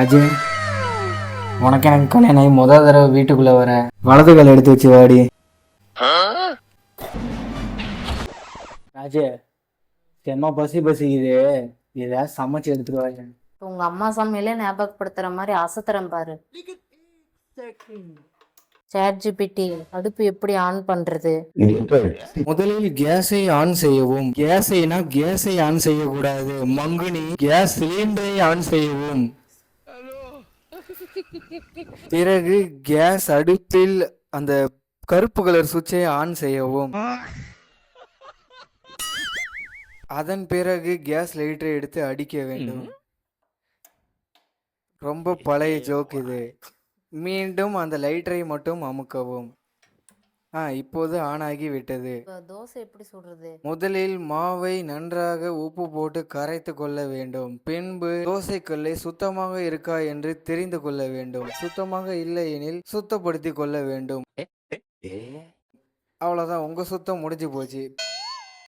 அஜய், உனக்கு எனக்கு கல்யாணம் ஆகி முதல் தடவை வீட்டுக்குள்ள வர வலது கால் எடுத்து வச்சு வாடி. ராஜே, செம்ம பசிக்குது, ஏதாவது சமைச்சு எடுத்துட்டு வாங்க. உங்க அம்மா சமையலே ஞாபகப்படுத்துற மாதிரி அசத்துறேன் பாரு. ChatGPT, அடுப்பு எப்படி ஆன் பண்றது? முதலில் கேஸை ஆன் செய்யவும். கேஸை ஆன் செய்யக்கூடாது மங்குனி, கேஸ் சிலிண்டரை ஆன் செய்யவும். பிறகு கேஸ் அடுப்பில் அந்த கருப்பு கலர் சுவிட்சை ஆன் செய்யவும். அதன் பிறகு கேஸ் லைட்டரை எடுத்து அடிக்க வேண்டும். ரொம்ப பழைய ஜோக் இது. மீண்டும் அந்த லைட்டரை மட்டும் அமுக்கவும். இப்போது ஆன் ஆகி விட்டது. தோசை எப்படி சுடுறது? முதலில் மாவை நன்றாக உப்பு போட்டு கரைத்து கொள்ள வேண்டும். பின்பு தோசைக்கல்லை சுத்தமாக இருக்கா என்று தெரிந்து கொள்ள வேண்டும். சுத்தமாக இல்லை எனில் சுத்தப்படுத்தி கொள்ள வேண்டும். அவ்வளவுதான், உங்க சுத்தம் முடிஞ்சு போச்சு.